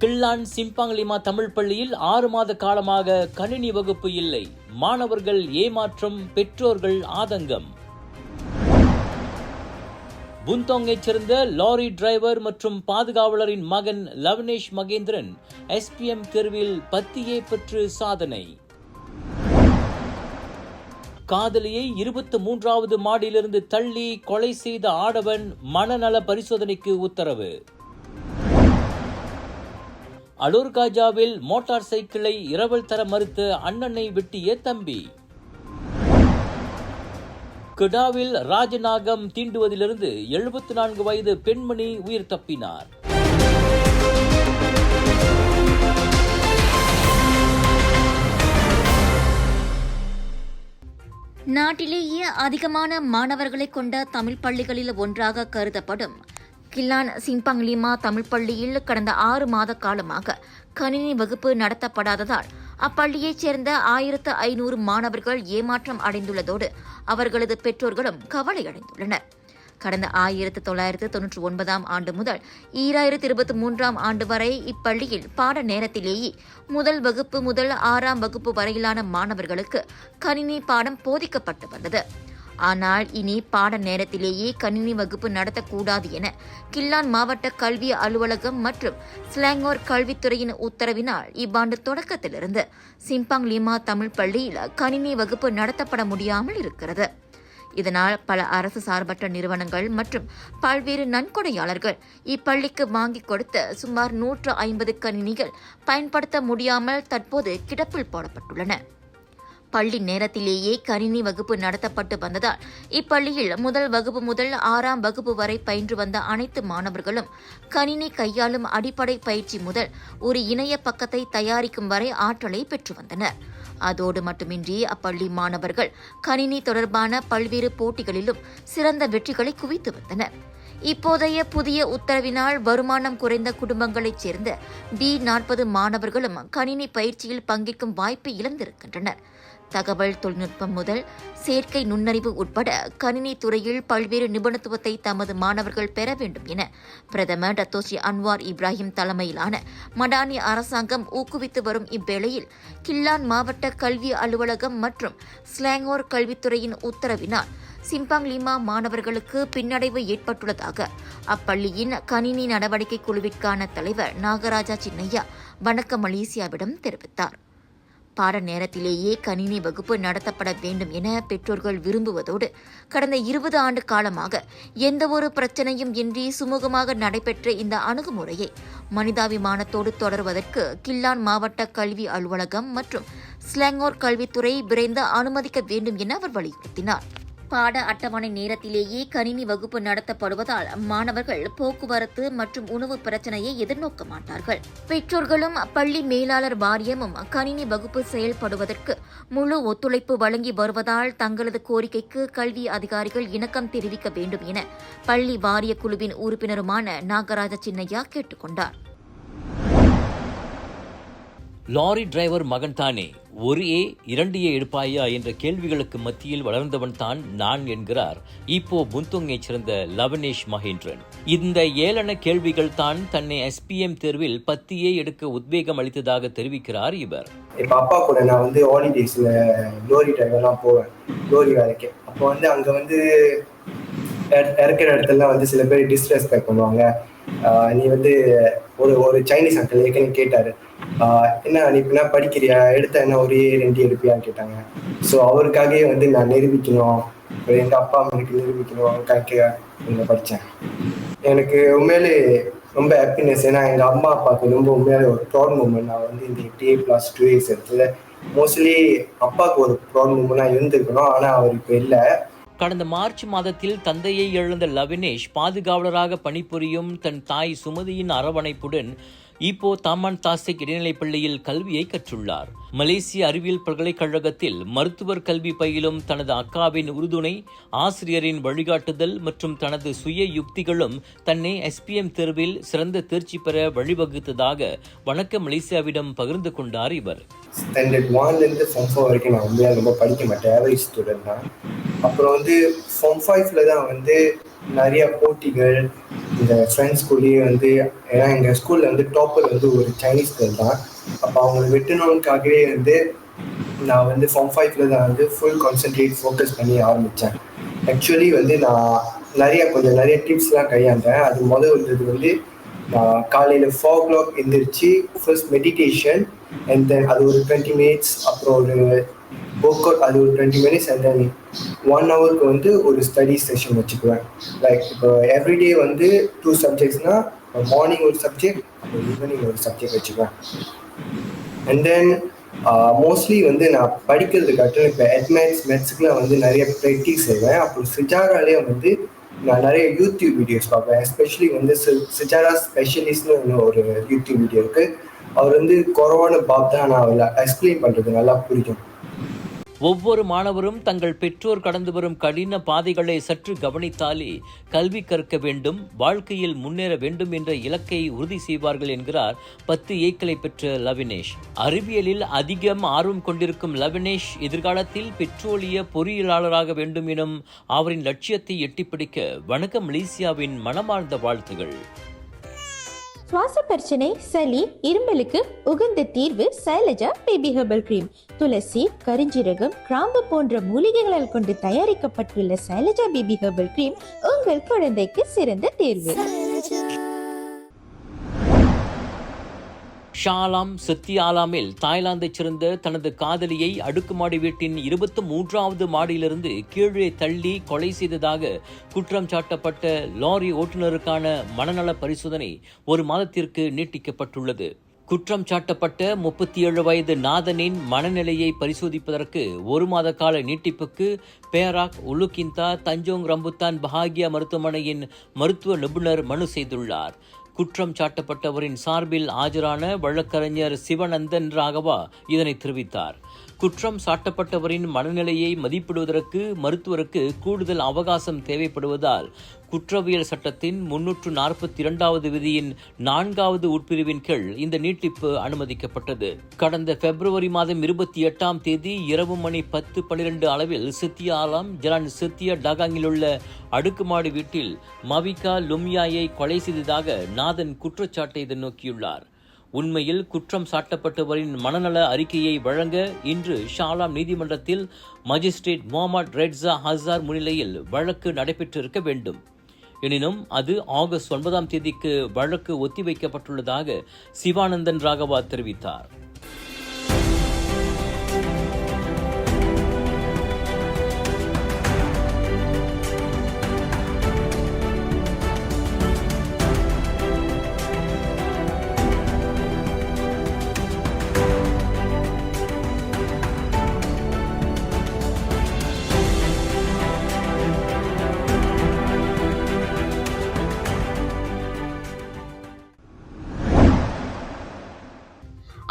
Klang Simpang லிமா Tamil பள்ளியில் 6 மாத காலமாக கணினி வகுப்பு இல்லை. மாணவர்கள் ஏமாற்றம், பெற்றோர்கள் ஆதங்கம். புந்தோங்கைச் சேர்ந்த லாரி டிரைவர் மற்றும் பாதுகாவலரின் மகன் லவனேஷ் மகேந்திரன் SPM தேர்வில் 10A பெற்று சாதனை. காதலியை 23வது மாடியிலிருந்து தள்ளி கொலை செய்த ஆடவன் மனநல பரிசோதனைக்கு உத்தரவு. அலூர் காஜாவில் மோட்டார் சைக்கிளை இரவல் தர மறுத்த அண்ணனை வெட்டிய தம்பி. கெடாவில் ராஜநாகம் தீண்டுவதிலிருந்து 74 வயது பெண்மணி உயிர் தப்பினார். நாட்டிலேயே அதிகமான மாணவர்களை கொண்ட தமிழ் பள்ளிகளில் ஒன்றாக கருதப்படும் கிள்ளான் சிம்பாங் லிமா தமிழ் பள்ளியில் கடந்த 6 மாத காலமாக கணினி வகுப்பு நடத்தப்படாததால் அப்பள்ளியைச் சேர்ந்த 1500 மாணவர்கள் ஏமாற்றம் அடைந்துள்ளதோடு அவர்களது பெற்றோர்களும் கவலையடைந்துள்ளனர். கடந்த 1999ஆம் ஆண்டு முதல் 2023ஆம் ஆண்டு வரை இப்பள்ளியில் பாட நேரத்திலேயே முதல் வகுப்பு முதல் 6ஆம் வகுப்பு வரையிலான மாணவர்களுக்கு கணினி பாடம் போதிக்கப்பட்டு வந்தது. ஆனால் இனி பாட நேரத்திலேயே கணினி வகுப்பு நடத்தக்கூடாது என கிள்ளான் மாவட்ட கல்வி அலுவலகம் மற்றும் ஸ்லாங்கோர் கல்வித்துறையின் உத்தரவினால் இவ்வாண்டு தொடக்கத்திலிருந்து சிம்பாங் லிமா தமிழ் பள்ளியில் கணினி வகுப்பு நடத்தப்பட முடியாமல் இருக்கிறது. இதனால் பல அரசு சார்பற்ற நிறுவனங்கள் மற்றும் பல்வேறு நன்கொடையாளர்கள் இப்பள்ளிக்கு வாங்கிக் கொடுத்த சுமார் 150 கணினிகள் பயன்படுத்த முடியாமல் தற்போது கிடப்பில் போடப்பட்டுள்ளன. பள்ளி நேரத்திலேயே கணினி வகுப்பு நடத்தப்பட்டு வந்ததால் இப்பள்ளியில் முதல் வகுப்பு முதல் 6ஆம் வகுப்பு வரை பயின்று வந்த அனைத்து மாணவர்களும் கணினி கையாளும் அடிப்படை பயிற்சி முதல் ஒரு இணைய பக்கத்தை தயாரிக்கும் வரை ஆற்றலை பெற்று வந்தனர். அதோடு மட்டுமின்றி அப்பள்ளி மாணவர்கள் கணினி தொடர்பான பல்வேறு போட்டிகளிலும் சிறந்த வெற்றிகளை குவித்து வந்தனர். இப்போதைய புதிய உத்தரவினால் வருமானம் குறைந்த குடும்பங்களைச் சேர்ந்த B40 மாணவர்களும் கணினி பயிற்சியில் பங்கேற்கும் வாய்ப்பை இழந்திருக்கின்றனர். தகவல் தொழில்நுட்பம் முதல் செயற்கை நுண்ணறிவு உட்பட கணினி துறையில் பல்வேறு நிபுணத்துவத்தை தமது மாணவர்கள் பெற வேண்டும் என பிரதமர் டத்தோஸ்ரீ அன்வார் இப்ராஹிம் தலைமையிலான மடானி அரசாங்கம் ஊக்குவித்து வரும் இவ்வேளையில் கிள்ளான் மாவட்ட கல்வி அலுவலகம் மற்றும் ஸ்லாங்கோர் கல்வித்துறையின் உத்தரவினால் சிம்பாங் லிமா மாணவர்களுக்கு பின்னடைவு ஏற்பட்டுள்ளதாக அப்பள்ளியின் கணினி நடவடிக்கை குழுவிற்கான தலைவர் நாகராஜா சின்னையா வணக்க மலேசியாவிடம் தெரிவித்தார். பாட நேரத்திலேயே கணினி வகுப்பு நடத்தப்பட வேண்டும் என பெற்றோர்கள் விரும்புவதோடு கடந்த 20 ஆண்டு காலமாக எந்தவொரு பிரச்சனையும் இன்றி சுமூகமாக நடைபெற்ற இந்த அணுகுமுறையை மனிதாபிமானத்தோடு தொடர்வதற்கு கிள்ளான் மாவட்ட கல்வி அலுவலகம் மற்றும் ஸ்லாங்கோர் கல்வித்துறை விரைந்து அனுமதிக்க வேண்டும் என அவர் வலியுறுத்தினார். பாட அட்டவணை நேரத்திலேயே கணினி வகுப்பு நடத்தப்படுவதால் மாணவர்கள் போக்குவரத்து மற்றும் உணவு பிரச்சனையை எதிர்நோக்க மாட்டார்கள். பெற்றோர்களும் பள்ளி மேலாளர் வாரியமும் கணினி வகுப்பு செயல்படுவதற்கு முழு ஒத்துழைப்பு வழங்கி வருவதால் தங்களது கோரிக்கைக்கு கல்வி அதிகாரிகள் இணக்கம் தெரிவிக்க வேண்டும் என பள்ளி வாரிய குழுவின் உறுப்பினருமான நாகராஜ சின்னையா கேட்டுக் கொண்டார். லாரி டிரைவர் மகன் தானே, 1A 2A எடுப்பாயா என்ற கேள்விகளுக்கு மத்தியில் வளர்ந்தவன் தான் நான் என்கிறார் இப்போ புந்தோங்கைச் சேர்ந்த லவனேஷ் மகேந்திரன். இந்த ஏளன கேள்விகள் தான் தன்னை SPM தேர்வில் 10A எடுக்க உத்வேகம் அளித்ததாக தெரிவிக்கிறார் இவர். இப்ப அப்பா கூட நான் ஹாலிடேஸ்ல லோரி டிரைவர்லாம் போவேன், லோரி வேலைக்கு. அப்போ அங்க இறக்கிற இடத்துல சில பேர் டிஸ்ரெஸ்பெக்ட் பண்ணுவாங்க. நீ ஒரு சைனீஸ் அங்கிள் ஏற்கனவே கேட்டாரு, என்ன நீ இப்ப படிக்கிறியா, எடுத்த என்ன 1A 2A எடுப்பியான்னு கேட்டாங்க. ஸோ அவருக்காகவே நான் நிரூபிக்கணும், எங்க அப்பா அம்மாவுக்கு நிரூபிக்கணும் படித்தேன். எனக்கு உண்மையிலே ரொம்ப ஹாப்பினஸ். ஏன்னா எங்க அம்மா அப்பாவுக்கு ரொம்ப உண்மையிலே ஒரு ப்ரௌட் மூமெண்ட். நான் இந்த 8A+2A எடுத்துல மோஸ்ட்லி அப்பாவுக்கு ஒரு ப்ரௌட் மூமெண்டா இருந்திருக்கணும். ஆனா அவர் இப்ப இல்லை. கடந்த மார்ச் மாதத்தில் தந்தையை இழந்த லவனேஷ் பாதுகாவலராக பணிபுரியும் தன் தாய் சுமதியின் அரவணைப்புடன் இப்போ தாமான் தாசிக் இடைநிலைப் பள்ளியில் கல்வியை கற்றுள்ளார். மலேசிய அறிவியல் பல்கலைக்கழகத்தில் மருத்துவர் கல்வி பயிலும் தனது அக்காவின் உறுதுணை, ஆசிரியரின் வழிகாட்டுதல் மற்றும் தனது சுய யுக்திகளும் தன்னை SPM தேர்வில் சிறந்த தேர்ச்சி பெற வழிவகுத்ததாக வணக்க மலேசியாவிடம் பகிர்ந்து கொண்டார் இவர். ஸ்டாண்டர்ட் 1லேருந்து Form 4 வரைக்கும் நான் உண்மையாக ரொம்ப படிக்க மாட்டேன், ஆவரேஜ் ஸ்டூடெண்ட் தான். அப்புறம் Form 5ல தான் நிறைய போட்டிகள் இந்த ஃப்ரெண்ட்ஸ் ஸ்கூல்லேயே வந்து, ஏன்னா எங்கள் ஸ்கூலில் வந்து டாப்பர் வந்து ஒரு சைனீஸ் கேர்ள் தான். அப்போ அவங்களை வெட்டணுக்காகவே வந்து நான் வந்து ஃபார்ம் 5ல தான் வந்து ஃபுல் கான்சென்ட்ரேட் ஃபோக்கஸ் பண்ணி ஆரம்பித்தேன். ஆக்சுவலி வந்து நான் நிறைய டிப்ஸ்லாம் கையாண்டேன். அது வந்தது வந்து நான் காலையில் 4 o'clock எந்திரிச்சு ஃபர்ஸ்ட் மெடிடேஷன், அண்ட் தென் அது ஒரு 20 minutes, அப்புறம் ஒரு ஒர்க் அவுட் அது ஒரு 20 minutes, அண்ட் தென் 1 hourக்கு வந்து ஒரு ஸ்டடி செஷன் வச்சுக்குவேன். லைக் இப்போ எவ்ரிடே வந்து 2 subjectsனால் மார்னிங் ஒரு சப்ஜெக்ட், அப்புறம் ஈவினிங் ஒரு சப்ஜெக்ட் வச்சுக்குவேன். அண்ட் தென் மோஸ்ட்லி வந்து நான் படிக்கிறதுக்காட்டும் இப்போ மேத்ஸுக்குலாம் வந்து நிறைய ப்ராக்டிஸ் செய்வேன். அப்புறம் சிஜாராலே வந்து நான் நிறைய யூடியூப் வீடியோஸ் பார்ப்பேன். எஸ்பெஷலி வந்து சிஜாரா ஸ்பெஷலிஸ்ட்னு ஒரு யூடியூப் வீடியோ இருக்கு. அவர் வந்து குறவான பாப் தான், நான் அவரை எக்ஸ்பிளைன் பண்ணுறது நல்லா பிடிக்கும். ஒவ்வொரு மாணவரும் தங்கள் பெற்றோர் கடந்து வரும் கடின பாதைகளை சற்று கவனித்தாலே கல்வி கற்க வேண்டும், வாழ்க்கையில் முன்னேற வேண்டும் என்ற இலக்கை உறுதி செய்வார்கள் என்கிறார் 10 ஏக்களை பெற்ற லவினேஷ். அறிவியலில் அதிகம் ஆர்வம் கொண்டிருக்கும் லவினேஷ் எதிர்காலத்தில் பெட்ரோலிய பொறியியலாளராக வேண்டும் எனும் அவரின் லட்சியத்தை எட்டிப்பிடிக்க வணக்கம் மலேசியாவின் மனமார்ந்த வாழ்த்துகள். சுவாச பிரச்சனை, சளி, இருமலுக்கு உகந்த தீர்வு சைலஜா பேபி ஹெர்பல் கிரீம். துளசி, கரிஞ்சீரகம், கிராம்பு போன்ற மூலிகைகளால் கொண்டு தயாரிக்கப்பட்டுள்ள சைலஜா பேபி ஹெர்பல் கிரீம் உங்கள் குழந்தைக்கு சிறந்த தேர்வு. ஷாலாம் சத்தியாலாமில் தாய்லாந்தைச் சேர்ந்த தனது காதலியை அடுக்குமாடி வீட்டின் 23வது மாடியிலிருந்து கீழே தள்ளி கொலை செய்ததாக குற்றம் சாட்டப்பட்ட லாரி ஓட்டுநருக்கான மனநல பரிசோதனை 1 மாதத்திற்கு நீட்டிக்கப்பட்டுள்ளது. குற்றம் சாட்டப்பட்ட 37 வயது நாதனின் மனநிலையை பரிசோதிப்பதற்கு 1 மாத கால நீட்டிப்புக்கு பேராக் உலுகிந்தா தஞ்சோங் ரம்புத்தான் பஹாகியா மருத்துவமனையின் மருத்துவ நிபுணர் மனு செய்துள்ளார். குற்றம் சாட்டப்பட்டவரின் சார்பில் ஆஜரான வழக்கறிஞர் சிவநந்தன் ராகவா இதனை தெரிவித்தார். குற்றம் சாட்டப்பட்டவரின் மனநிலையை மதிப்பிடுவதற்கு மருத்துவருக்கு கூடுதல் அவகாசம் தேவைப்படுவதால் குற்றவியல் சட்டத்தின் 342வது விதியின் 4வது உட்பிரிவின் கீழ் இந்த நீட்டிப்பு அனுமதிக்கப்பட்டது. கடந்த பிப்ரவரி மாதம் 28ஆம் தேதி இரவு மணி 10:12 அளவில் சித்தியா ஆலாம் ஜலான் சித்தியா டாகாங்கில் உள்ள அடுக்குமாடி வீட்டில் மவிகா லும்யாயை கொலை செய்ததாக நாதன் குற்றச்சாட்டை எதிர்நோக்கியுள்ளார். உண்மையில் குற்றம் சாட்டப்பட்டவரின் மனநல அறிக்கையை வழங்க இன்று ஷாலாம் நீதிமன்றத்தில் மஜிஸ்ட்ரேட் முகமது ரெட்ஸா ஹசார் முன்னிலையில் வழக்கு நடைபெற்றிருக்க வேண்டும். எனினும் அது ஆகஸ்ட் 9ஆம் தேதிக்கு வழக்கு ஒத்திவைக்கப்பட்டுள்ளதாக சிவானந்தன் ராகவா தெரிவித்தார்.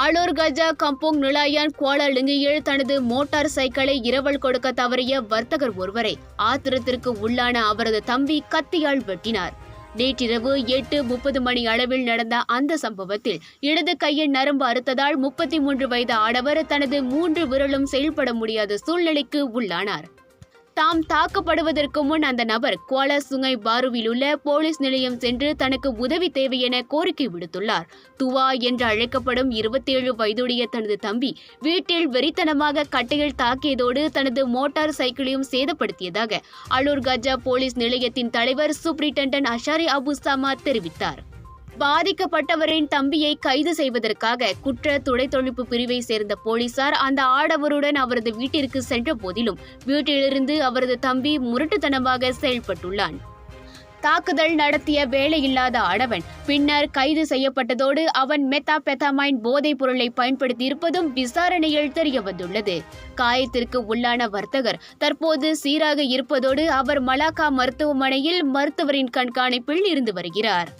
அலூர் கஜா கம்போங் நிலாயான் குவாலாலுங்கியில் தனது மோட்டார் சைக்கிளை இரவல் கொடுக்க தவறிய வர்த்தகர் ஒருவரை ஆத்திரத்திற்கு உள்ளான அவரது தம்பி கத்தியால் வெட்டினார். நேற்றிரவு 8:30 மணி அளவில் நடந்த அந்த சம்பவத்தில் இடது கையின் நரம்பு அறுத்ததால் 33 வயது ஆடவர் தனது 3 விரலும் செயல்பட முடியாத சூழ்நிலைக்கு உள்ளானார். தாம் தாக்கப்படுவதற்கு முன் அந்த நபர் குவாலா சுங்கை பாருவில் உள்ள போலீஸ் நிலையம் சென்று தனக்கு உதவி தேவை என கோரிக்கை விடுத்துள்ளார். துவா என்று அழைக்கப்படும் 27 வயதுடைய தனது தம்பி வீட்டில் வெறித்தனமாக கட்டையில் தாக்கியதோடு தனது மோட்டார் சைக்கிளையும் சேதப்படுத்தியதாக அலூர் கஜா போலீஸ் நிலையத்தின் தலைவர் சூப்பரிண்டென்டன்ட் அஷாரி அபு சமா தெரிவித்தார். பாதிக்கப்பட்டவரின் தம்பியை கைது செய்வதற்காக குற்ற துடைத்தொழிப்பு பிரிவை சேர்ந்த போலீசார் அந்த ஆடவருடன் அவரது வீட்டிற்கு சென்ற போதிலும் வீட்டிலிருந்து அவரது தம்பி முரட்டுத்தனமாக செயல்பட்டுள்ளான். தாக்குதல் நடத்திய வேலையில்லாத ஆடவன் பின்னர் கைது செய்யப்பட்டதோடு அவன் மெத்தாபெத்தாமைன் போதைப் பொருளை பயன்படுத்தியிருப்பதும் விசாரணையில் தெரியவந்துள்ளது. காயத்திற்கு உள்ளான வர்த்தகர் தற்போது சீராக இருப்பதோடு அவர் மலாக்கா மருத்துவமனையில் மருத்துவரின் கண்காணிப்பில் இருந்து வருகிறார்.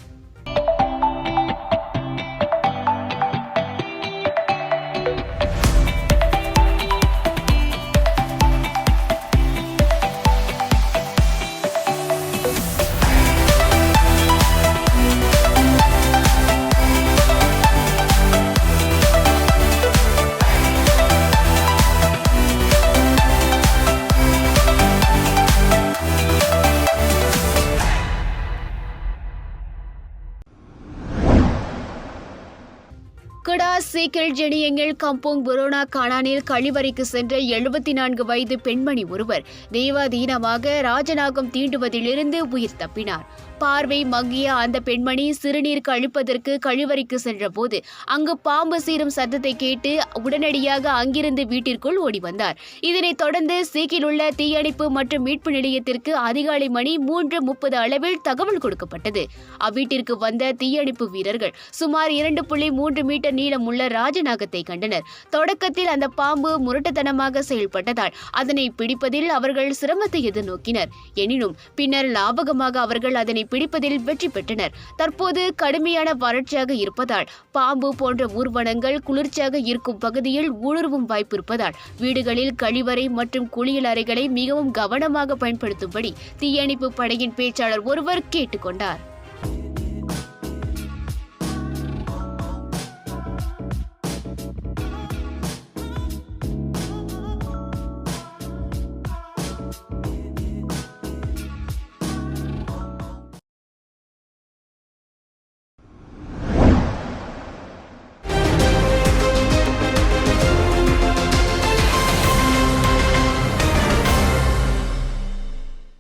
கடா சீக்கில் ஜெனியங்கில் கம்போங் புரோனா கானானில் கழிவறைக்கு சென்ற 74 வயது பெண்மணி ஒருவர் தெய்வாதீனமாக ராஜநாகம் தீண்டுவதிலிருந்து உயிர் தப்பினார். பார்வை மங்கிய அந்த பெண்மணி சிறுநீர் கழிப்பதற்கு கழிவறைக்கு சென்றபோது அங்கு பாம்பு சீரும் சத்தத்தை கேட்டு உடனடியாக அங்கிருந்து வீட்டிற்குள் ஓடி வந்தார். இதனைத் தொடர்ந்து சீக்கில் உள்ள தீயணைப்பு மற்றும் மீட்பு நிலையத்திற்கு அதிகாலை மணி 3:30 அளவில் தகவல் கொடுக்கப்பட்டது. அவ்வீட்டிற்கு வந்த தீயணைப்பு வீரர்கள் சுமார் 2.3 மீட்டர் நீளமுள்ள ராஜநாகத்தை கண்டனர். தொடக்கத்தில் அந்த பாம்பு முரட்டுத்தனமாக செயல்பட்டதால் அதனை பிடிப்பதில் அவர்கள் சிரமத்தை எதிர்நோக்கினர். எனினும் பின்னர் லாபகமாக அவர்கள் அதனை பிடிப்பதில் வெற்றி பெற்றனர். தற்போது கடுமையான வறட்சியாக இருப்பதால் பாம்பு போன்ற ஊர்வனங்கள் குளிர்ச்சியாக இருக்கும் பகுதியில் ஊடுருவும் வாய்ப்பு இருப்பதால் வீடுகளில் கழிவறை மற்றும் குளியல் அறைகளை மிகவும் கவனமாக பயன்படுத்தும்படி தீயணைப்பு படையின் பேச்சாளர் ஒருவர் கேட்டுக்கொண்டார்.